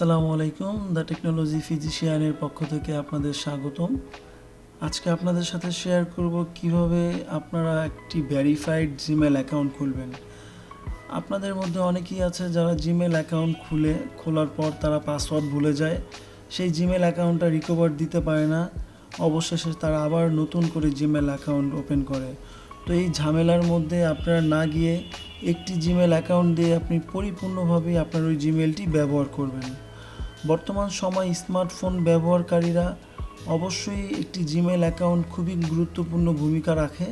আসসালামু আলাইকুম। The technology ফিজিশিয়ানের পক্ষ থেকে আপনাদের স্বাগতম। আজকে আপনাদের সাথে শেয়ার করব কিভাবে আপনারা একটি ভেরিফাইড জিমেল অ্যাকাউন্ট খুলবেন। আপনাদের মধ্যে অনেকেই আছে যারা জিমেল অ্যাকাউন্ট খোলার পর তারা পাসওয়ার্ড ভুলে যায়, সেই জিমেল অ্যাকাউন্টটা রিকভার দিতে পারে না, অবশেষে তারা আবার নতুন করে জিমেল অ্যাকাউন্ট ওপেন করে। তো এই ঝামেলার মধ্যে আপনারা না গিয়ে একটি জিমেল অ্যাকাউন্ট দিয়ে আপনি পরিপূর্ণভাবে আপনার ওই জিমেলটি ব্যবহার করবেন। বর্তমান সময় স্মার্টফোন ব্যবহারকারীরা অবশ্যই একটি জিমেল অ্যাকাউন্ট খুবই গুরুত্বপূর্ণ ভূমিকা রাখে।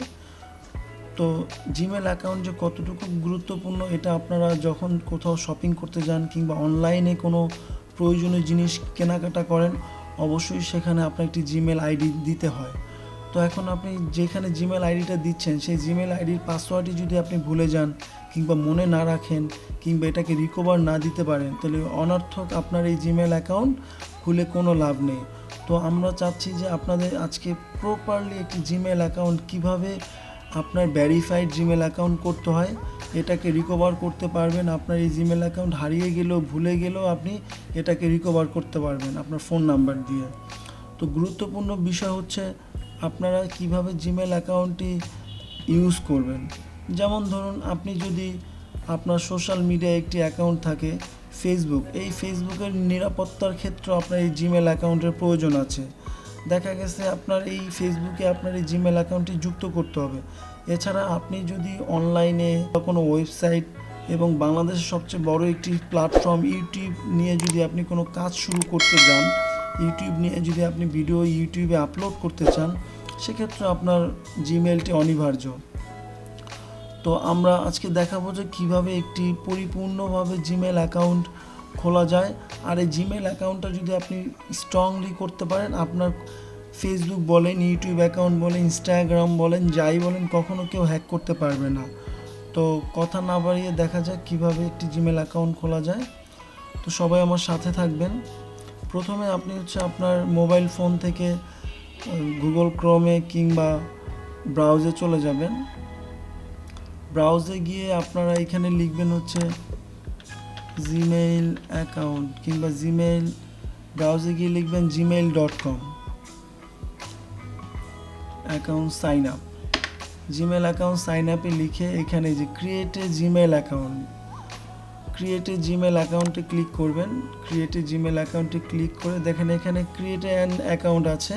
তো জিমেল অ্যাকাউন্ট যে কতটুকু গুরুত্বপূর্ণ এটা আপনারা যখন কোথাও শপিং করতে যান কিংবা অনলাইনে কোনো প্রয়োজনীয় জিনিস কেনাকাটা করেন, অবশ্যই সেখানে আপনার একটি জিমেল আইডি দিতে হয়। তো এখন আপনি যেখানে জিমেল আইডিটা দিচ্ছেন সেই জিমেল আইডির পাসওয়ার্ডই যদি আপনি ভুলে যান কিংবা মনে না রাখেন কিংবা এটাকে রিকভার না দিতে পারেন, তাহলে অনর্থক আপনার এই জিমেল অ্যাকাউন্ট খুলে কোনো লাভ নেই। তো আমরা চাচ্ছি যে আপনাদের আজকে প্রপারলি একটি জিমেল অ্যাকাউন্ট কিভাবে আপনার ভেরিফাইড জিমেল অ্যাকাউন্ট করতে হয়, এটাকে রিকভার করতে পারবেন। আপনার এই জিমেল অ্যাকাউন্ট হারিয়ে গেলেও ভুলে গেলেও আপনি এটাকে রিকভার করতে পারবেন আপনার ফোন নাম্বার দিয়ে। তো গুরুত্বপূর্ণ বিষয় হচ্ছে আপনারা কিভাবে জিমেল অ্যাকাউন্টটি ইউজ করবেন। যেমন ধরুন, আপনি যদি আপনার সোশ্যাল মিডিয়ায় একটি অ্যাকাউন্ট থাকে ফেসবুক, এই ফেসবুকের নিরাপত্তার ক্ষেত্রে আপনার এই জিমেল অ্যাকাউন্টের প্রয়োজন আছে। দেখা গেছে আপনার এই ফেসবুকে আপনার এই জিমেল অ্যাকাউন্টটি যুক্ত করতে হবে। এছাড়া আপনি যদি অনলাইনে বা কোনো ওয়েবসাইট এবং বাংলাদেশের সবচেয়ে বড় একটি প্ল্যাটফর্ম ইউটিউব নিয়ে যদি আপনি কোনো কাজ শুরু করতে যান, ইউটিউব নিয়ে যদি আপনি ভিডিও ইউটিউবে আপলোড করতে চান, সেক্ষেত্রে আপনার জিমেলটি অনিবার্য। তো আমরা আজকে দেখাবো যে কীভাবে একটি পরিপূর্ণভাবে জিমেল অ্যাকাউন্ট খোলা যায়। আর এই জিমেল অ্যাকাউন্টটা যদি আপনি স্ট্রংলি করতে পারেন, আপনার ফেসবুক বলেন, ইউটিউব অ্যাকাউন্ট বলেন, ইনস্টাগ্রাম বলেন, যাই বলেন, কখনো কেউ হ্যাক করতে পারবে না। তো কথা না বাড়িয়ে দেখা যাক কীভাবে একটি জিমেল অ্যাকাউন্ট খোলা যায়। তো সবাই আমার সাথে থাকবেন। প্রথমে আপনি আপনার মোবাইল ফোন থেকে গুগল ক্রোমে কিংবা ব্রাউজে চলে যাবেন। ব্রাউজে গিয়ে আপনারা এখানে লিখবেন জিমেইল অ্যাকাউন্ট কিংবা জিমেইল, ব্রাউজে গিয়ে লিখবেন gmail.com account sign up. Gmail account sign আপে লিখে এখানে যে create a Gmail account, create a Gmail অ্যাকাউন্টে ক্লিক করবেন। ক্রিয়েট এ জিমেল অ্যাকাউন্টে ক্লিক করে দেখেন এখানে ক্রিয়েট অ্যান অ্যাকাউন্ট আছে,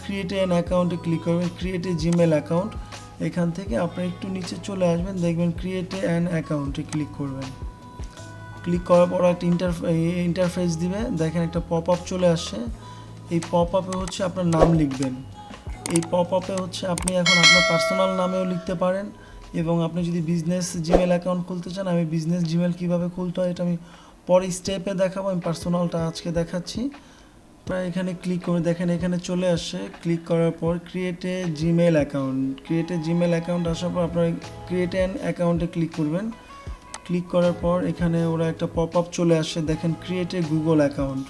ক্রিয়েট অ্যান অ্যাকাউন্টে ক্লিক করবেন। ক্রিয়েট এ জিমেল অ্যাকাউন্ট, এখান থেকে আপনি একটু নিচে চলে আসবেন, দেখবেন ক্রিয়েট অ্যান অ্যাকাউন্টে ক্লিক করবেন। ক্লিক করার পর একটা ইন্টারফেস দিবে, দেখেন একটা পপ আপ চলে আসছে। এই পপ আপে আপনার নাম লিখবেন। এই পপ আপে আপনি এখন আপনার পার্সোনাল নামেও লিখতে পারেন, এবং আপনি যদি বিজনেস জিমেল অ্যাকাউন্ট খুলতে চান, আমি বিজনেস জিমেল কীভাবে খুলতে হয় এটা আমি পরে স্টেপে দেখাবো, আমি পার্সোনালটা আজকে দেখাচ্ছি। প্রায় এখানে ক্লিক করে দেখেন এখানে চলে আসে। ক্লিক করার পর create a Gmail account, create a Gmail account আসার পর আপনার ক্রিয়েট অ্যান অ্যাকাউন্টে ক্লিক করবেন। ক্লিক করার পর এখানে ওরা একটা পপ আপ চলে আসে, দেখেন ক্রিয়েট এ গুগল অ্যাকাউন্ট।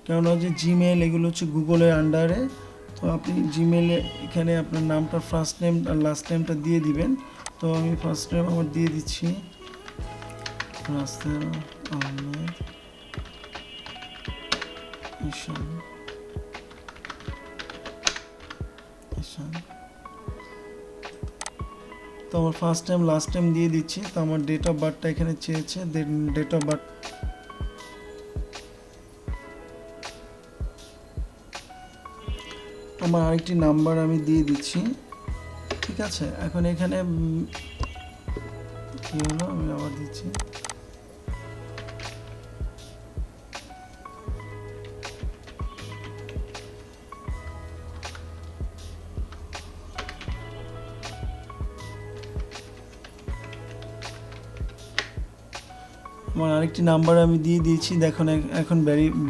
কেননা যে জিমেল এগুলো গুগলের আন্ডারে। তো আপনি জিমেলে এখানে আপনার নামটা ফার্স্ট নেম আর লাস্ট নেমটা দিয়ে দিবেন। তো আমি ফার্স্ট নেম আমার দিয়ে দিচ্ছি রাসেল আহমেদ ঈশান। তো আমার ফার্স্ট নেম লাস্ট নেম দিয়ে দিচ্ছি। তো আমার ডেট অফ বার্থটা এখানে চেয়েছে, ডেট অফ বার্থ আমার আরেকটি নাম্বার আমি দিয়ে দিচ্ছি, ঠিক আছে। এখন এখানে কি হলো, আমি আবার দিচ্ছি। আমার আরেকটি নাম্বার আমি দিয়ে দিয়েছি, দেখুন এখন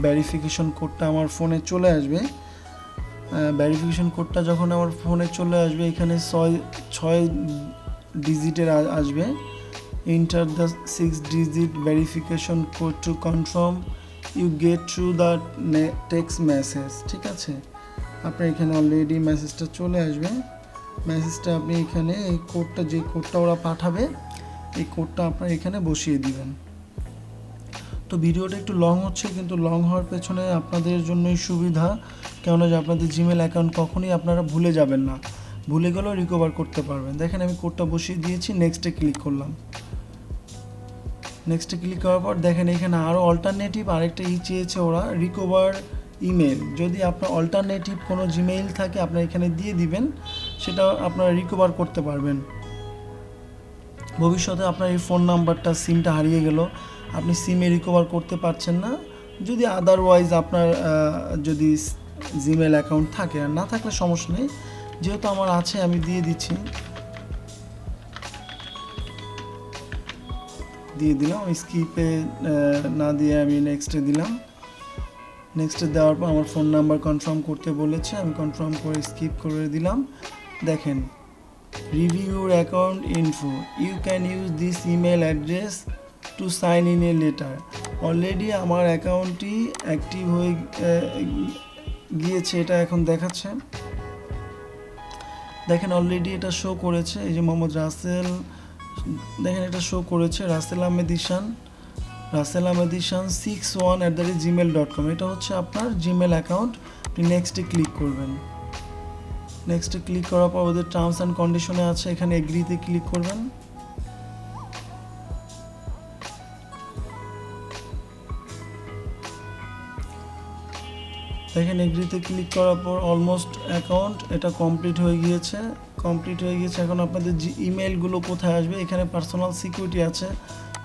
ভেরিফিকেশন কোডটা আমার ফোনে চলে আসবে। ভেরিফিকেশন কোডটা যখন আমার ফোনে চলে আসবে, এখানে 6 ডিজিটের আসবে। Enter the 6 digit verification code to confirm you get through the text message, ঠিক আছে। আপনার এখানে অলরেডি মেসেজটা চলে আসবে। মেসেজটা আপনি এখানে এই কোডটা, যে কোডটা ওরা পাঠাবে, এই কোডটা আপনার এখানে বসিয়ে দিবেন। তো ভিডিওটা একটু লং হচ্ছে, কিন্তু লং হওয়ার পেছনে আপনাদের জন্যই সুবিধা, কেননা যে আপনাদের জিমেল অ্যাকাউন্ট কখনই আপনারা ভুলে যাবেন না, ভুলে গেলেও রিকভার করতে পারবেন। দেখেন আমি কোডটা বসিয়ে দিয়েছি, নেক্সটে ক্লিক করলাম। নেক্সটে ক্লিক করার পর দেখেন এখানে আরও অল্টারনেটিভ আরেকটা চেয়েছে ওরা, রিকভার ইমেল। যদি আপনার অল্টারনেটিভ কোনো জিমেইল থাকে আপনার এখানে দিয়ে দিবেন, সেটা আপনারা রিকভার করতে পারবেন। ভবিষ্যতে আপনার এই ফোন নাম্বারটা, সিমটা হারিয়ে গেল, আপনি সিমে রিকভার করতে পারছেন না, যদি আদারওয়াইজ আপনার যদি জিমেল অ্যাকাউন্ট থাকে, আর না থাকলে সমস্যা নেই, যেহেতু আমার আছে আমি দিয়ে দিচ্ছি, দিয়ে দিলাম। স্কিপে না দিয়ে আমি নেক্সটে দিলাম। নেক্সটে দেওয়ার পর আমার ফোন নাম্বার কনফার্ম করতে বলেছে, আমি কনফার্ম করে স্কিপ করে দিলাম। দেখেন review your account info, you can use this email address to sign in a later. Already আমার অ্যাকাউন্টটি অ্যাক্টিভ হয়ে গিয়েছে, এটা এখন দেখাচ্ছে। দেখেন অলরেডি এটা শো করেছে, এই যে মোহাম্মদ রাসেল, দেখেন এটা শো করেছে রাসেল আহমেদ ঈশান 61@gmail.com। এটা হচ্ছে আপনার জিমেল অ্যাকাউন্ট। আপনি নেক্সটে ক্লিক করবেন। নেক্সটে ক্লিক করার পর ওদের টার্মস অ্যান্ড কন্ডিশনে আছে, এখানে এগ্রিতে ক্লিক করবেন। দেখেন এগ্রিতে ক্লিক করার পর অলমোস্ট অ্যাকাউন্ট এটা কমপ্লিট হয়ে গিয়েছে। এখন আপনাদের যে ইমেলগুলো কোথায় আসবে, এখানে পার্সোনাল সিকিউরিটি আছে,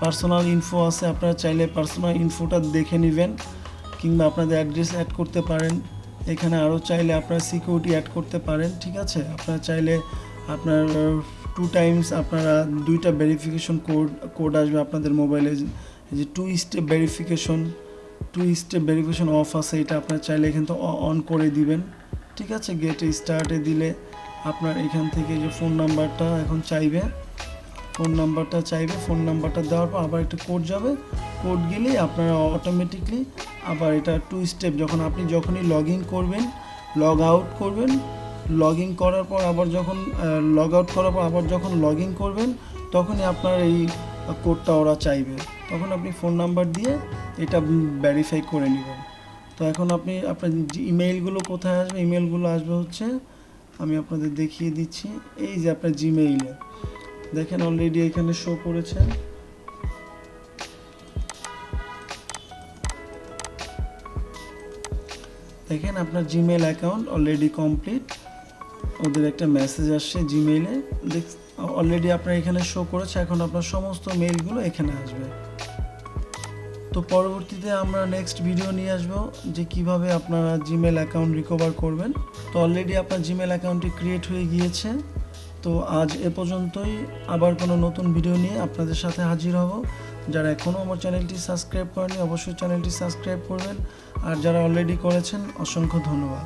পার্সোনাল ইনফো আছে, আপনারা চাইলে পার্সোনাল ইনফোটা দেখে নেবেন, কিংবা আপনাদের অ্যাড্রেস অ্যাড করতে পারেন। এখানে আরও চাইলে আপনারা সিকিউরিটি অ্যাড করতে পারেন, ঠিক আছে। আপনারা চাইলে আপনার 2 টাইমস আপনারা 2টা ভেরিফিকেশন কোড আসবে আপনাদের মোবাইলে, যে 2 স্টেপ ভেরিফিকেশন অফ আছে, এটা আপনারা চাইলে এখান থেকে অন করে দিবেন, ঠিক আছে। গেটে স্টার্টে দিলে আপনার এখান থেকে যে ফোন নাম্বারটা এখন চাইবে, ফোন নাম্বারটা দেওয়ার পর আবার একটা কোড যাবে, কোড গেলেই আপনারা অটোমেটিকলি আবার এটা 2 স্টেপ, যখনই লগ ইন করবেন, লগ আউট করবেন, লগ ইন করার পর আবার যখন লগ আউট করার পর আবার যখন লগ ইন করবেন, তখনই আপনার এই কোডটা ওরা চাইবে, তখন আপনি ফোন নাম্বার দিয়ে এটা ভেরিফাই করে নেবেন। তো এখন আপনার ইমেইলগুলো কোথায় আসবে, ইমেইলগুলো আসবে হচ্ছে, আমি আপনাদের দেখিয়ে দিচ্ছি, এই যে আপনার জিমেইলে দেখেন অলরেডি এখানে শো করেছে। দেখেন আপনার জিমেইল অ্যাকাউন্ট অলরেডি কমপ্লিট, ওদের একটা মেসেজ আসছে জিমেইলে, অলরেডি আপনার এখানে শো করেছে। এখন আপনার সমস্ত মেইলগুলো এখানে আসবে। তো পরবর্তীতে আমরা নেক্সট ভিডিও নিয়ে আসবো যে কিভাবে আপনারা জিমেল অ্যাকাউন্ট রিকভার করবেন। তো অলরেডি আপনার জিমেল অ্যাকাউন্টটি ক্রিয়েট হয়ে গিয়েছে। তো আজ এ পর্যন্তই, আবার কোনো নতুন ভিডিও নিয়ে আপনাদের সাথে হাজির হব। যারা এখনও আমার চ্যানেলটি সাবস্ক্রাইব করেনি অবশ্যই চ্যানেলটি সাবস্ক্রাইব করবেন, আর যারা অলরেডি করেছেন অসংখ্য ধন্যবাদ।